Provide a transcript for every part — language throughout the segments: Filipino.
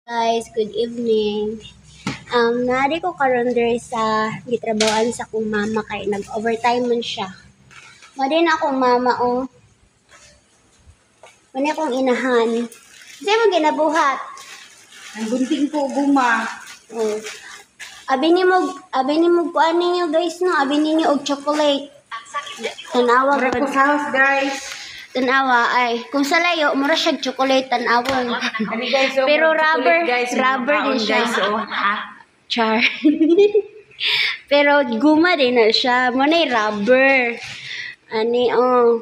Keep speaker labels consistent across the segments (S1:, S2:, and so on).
S1: Guys, good evening. Nari ko karon diri sa gitrabahoan sa akong mama kay nag-overtime man siya. Madi na akong mama Mani akong inahan. Kasi mo ginabuhat.
S2: Ang gunting ko guma.
S1: Oh. Abi ni mo kuan ninyo guys no, abi ninyo og chocolate. Tanawa
S2: Mura ko sa house, guys.
S1: Tanawa ay kung sa layo mura siya chocolate tanawon.
S2: Kani guys,
S1: Pero
S2: chocolate,
S1: rubber din siya.
S2: Guys,
S1: Char. Pero guma din na siya. Manay rubber.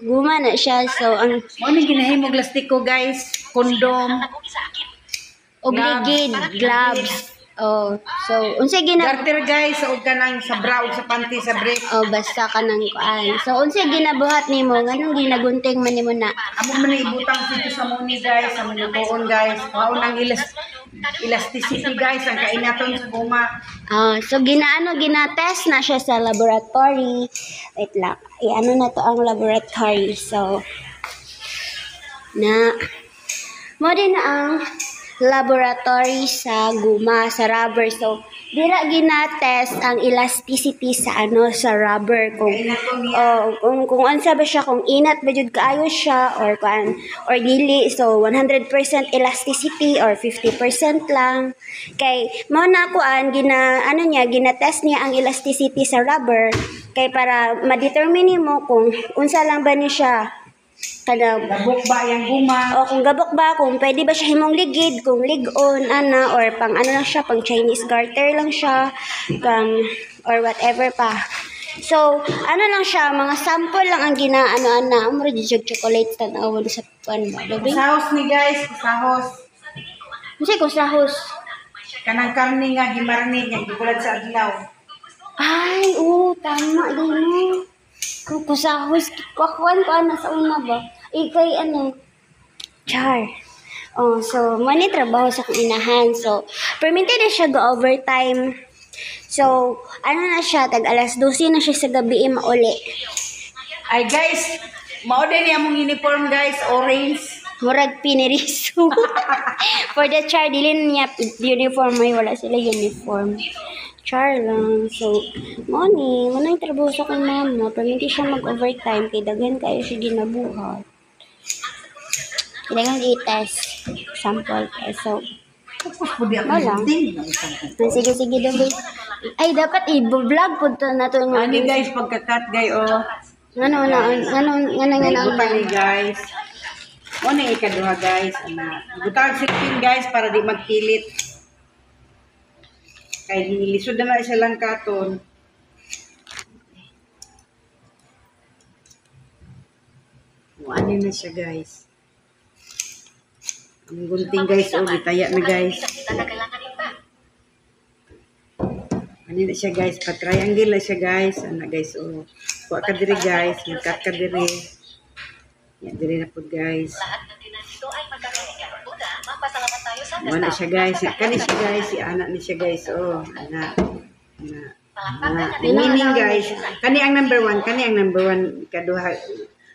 S1: Guma na siya. So, ang
S2: Mo ni ginahimog plastiko, guys. Kondom.
S1: og ligid, gloves. So, unsay
S2: Garter, guys. O kanang sa bra o sa panty sa brief.
S1: basta ka ng kuan. So, unsay ginabuhat nimo? Nganong ginagunting man nimo na?
S2: Amo man na ibutang dito sa muni, guys. Sa muni tuon, guys. Kaon ang elasticity, guys. Ang kainaton sa guma.
S1: So, ginatest na siya sa laboratory. Wait lang. Na to ang laboratory. So, mo din ang laboratory sa guma, sa rubber. So, dira ginatest ang elasticity sa sa rubber kung unsa ba siya, kung inat ba jud kaayo siya or dili. So 100% elasticity or 50% lang. Kay mao na ginatest niya ang elasticity sa rubber kay para ma-determine mo kung unsa lang ba ni siya
S2: Gabok ba yung guma?
S1: kung gabok ba, kung pwede ba siya himong ligid, kung lig-on, or pang lang siya, pang Chinese garter lang siya, or whatever pa. So, lang siya, mga sample lang ang mura di chocolate tanawon sa ba, baby?
S2: Kusahos ni guys, kusahos.
S1: Kasi kusahos.
S2: Kanang karne nga, gimarinate niya, gibulad sa adlaw.
S1: Ay, tama din. Kung kusahos, kuwan sa una ba? Kay char. So, mani trabaho sa akong inahan. So, permitted na siya go-overtime. So, na siya, tag alas 12 na siya sa gabi mauli.
S2: Ay guys, maoday niya mong uniform guys, orange.
S1: Murag piniriso. For the char, dili niya uniform. May wala sila uniform. Char lang. So, manay trabaho sa akong mama. Permitted siya mag-overtime. Kay daghan kayo siya ginabuhat. Kailangan i-test. Sample test. So, wala. Sige daw. Ay, dapat i-vlog po na ito.
S2: Ano guys, pagka-cut guys,
S1: Ngano
S2: ni guys. O na ikaduha guys. Butang silpin guys para di magpilit. Kaya nilisod na siya lang katon. Ano na siya guys. Ang gunting guys, gitaya na guys. Ano na siya guys, pa-triangle na siya guys. Guys, kuha ka diri guys, mag-cut ka diri. Yan diri na po guys. Wala siya guys, kani siya guys, si anak ni siya guys, meaning guys, kani ang number 1, kaduha,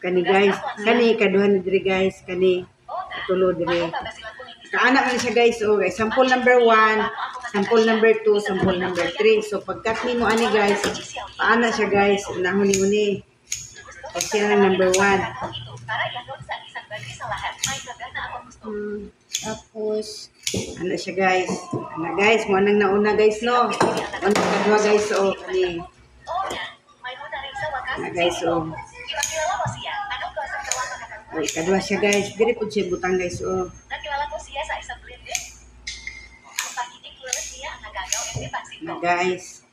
S2: kani guys, kani kaduha ni diri guys, kani tulo diri. Kaanak ni siya guys, guys, sample number 1, sample number 2, sample number 3. So pagkat nimo ani guys, paana siya guys, nahuni-huni. Kasi ang number 1.
S1: Tapos,
S2: siya guys. Guys, mo nang nauna guys no. Ano kadua guys kani. Guys Ay, kadua siya guys. Diri pud siya butang guys guys.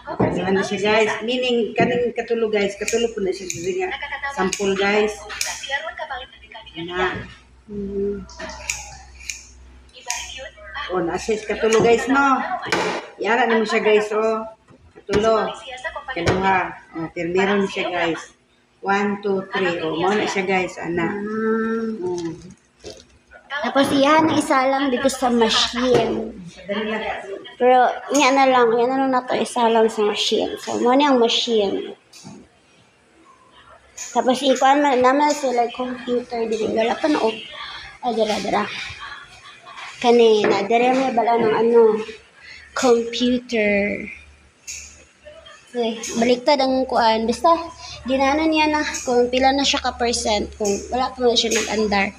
S2: Kadua na siya guys. Meaning kaning katulo guys. Katulo po na siya diri nga. Sample guys. Na-assist katulo guys no. Yara nimo siya guys katulo. Kaduha. Termero ni siya guys. 1, 2, 3. Mao na siya guys
S1: Tapos iyan na isa lang dito sa machine. Pero yan na lang nato isa lang sa machine. So mo na ang machine. Tapos ikuan naman sila computer dili wala pa na dara. Kani, nadire mo bala ng ano, computer. Okay, baliktad ang kuan. Basta, ginano niya na kung pila na siya ka-percent. Kung wala pa na siya nag-andar.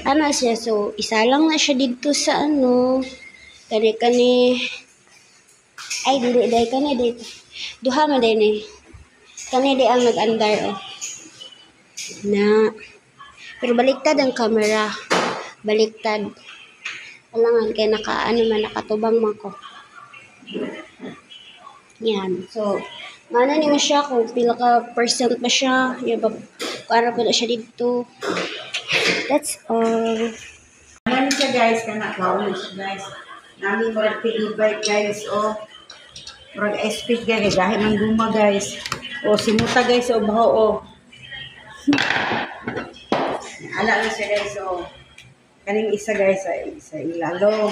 S1: Ano siya, so, isa lang na siya dito sa ano. Kani. Ay, dili, kani, dili. Duha mo din eh. Kani, di ang nag-andar, oh. Na. Pero baliktad ang camera. Baliktad. Alangan, kaya nakatubang man ko. Yan. So, mana ni mo siya kung pila ka percent pa siya. Yan ba, para po na siya dito. That's all.
S2: Ano siya guys, kana kaulis guys. Nami mo bike guys, o. Murag speed guys, dahil man guma guys. O, simuta guys, o baho, o. Ala na siya guys, o. Kaning isa guys, ay isa ilalo.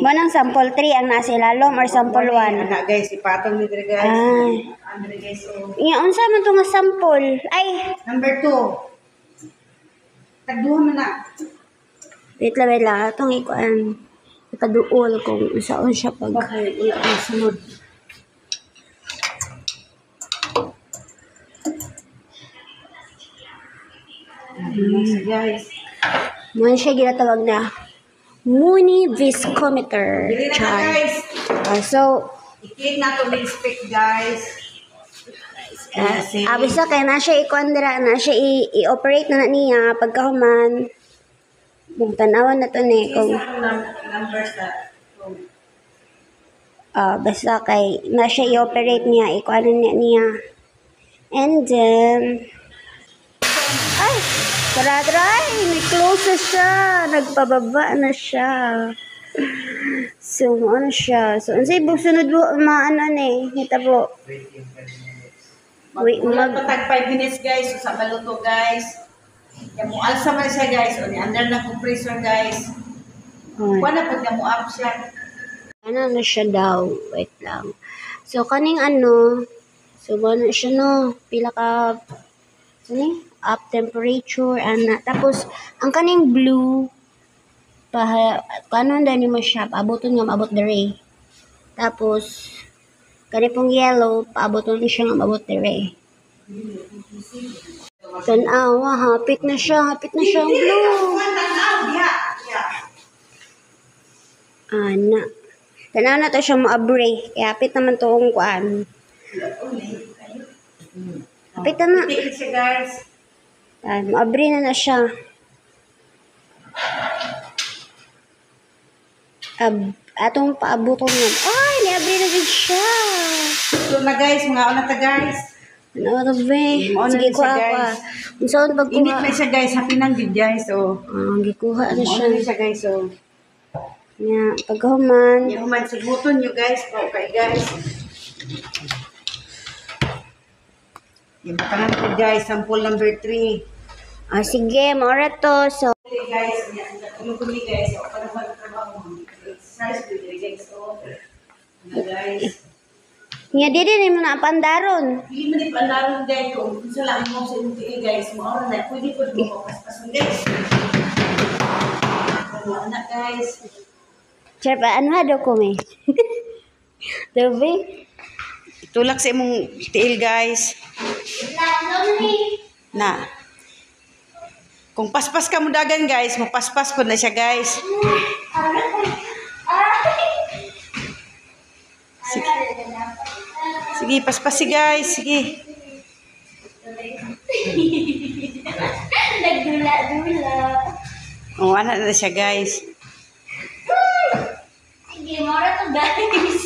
S1: Manang sample 3 ang nasa ilalom or sample 1?
S2: Anak guys, ipatong ni dire guys.
S1: Ay.
S2: Andre guys, o.
S1: Iya, unsa man to nga sample? Ay,
S2: Number 2. Tagduha man na.
S1: wait lang. Itong ikuan. Ikaduol kung saan siya pag...
S2: Okay, wala ang sunod. Guys.
S1: Man siya ginatawag na Muni Viscometer.
S2: Dili na
S1: Char.
S2: guys.
S1: So,
S2: I-click na to link spec guys.
S1: abisa kay na siya ikuan dira, na siya i-operate na niya pagkahuman. Kung tanawan na to ni kung
S2: Numbers na.
S1: basta kay na siya i-operate niya, ikuan niya. And then ay, taradray, may close na siya. Nagpababa na siya. So, ano siya? So, ano sa'yo, sunod mo, maano ni, hita po. Wait,
S2: Patag 5 minutes guys. So, sa baluto guys. Yan mo alsa man siya guys. O ni under na compressor guys. Kuha na pag mo up siya.
S1: ano na siya daw. Wait lang. So, kaning ano, so, ano siya no, pila ka, up temperature, tapos, ang kaning blue, kanon dani mo siya, paaboton nga, maabot dere. Tapos, kani pong yellow, paaboton siya nga, maabot dere. Tanawa, hapit na siya ang blue. Ana. Tanaw na to siya maabre. Kaya hapit naman to ang kuan. Hapit na.
S2: Tikit siya guys.
S1: Maabre na siya. Atong paabuton nga. Ay, niabre na din siya.
S2: So na guys, mga una ta guys.
S1: Ano to be? Sige, kuha ka. Kung saan
S2: Init
S1: pagkuha.
S2: na siya guys, happy nang gid guys. So,
S1: Gikuha na siya.
S2: ano siya guys, so.
S1: Nga, pagkahuman.
S2: Yung man sigmuton nyo guys, okay guys. Yung batanan ko guys, sample number 3.
S1: Sige, maura to. So,
S2: Okay guys, tulong ko ni guys, o para magtrabaho mo. Exercise ko ni guys, so. Guys.
S1: nga didi mo na pandaron.
S2: Hindi mo din pandaron guys, kung sa lang mo sa MTA guys, maura na, pwede po mo paspasan guys. Anak guys.
S1: Sir, ano daw ko may? Dobe?
S2: Tulak sa imong tiil guys. Na. Kung paspas ka mo dagan guys, magpaspas po na siya guys. Sige. Sige, paspas si guys. Sige.
S1: Nagdula-dula.
S2: O, anak na siya guys.
S1: Sige, maura to guys.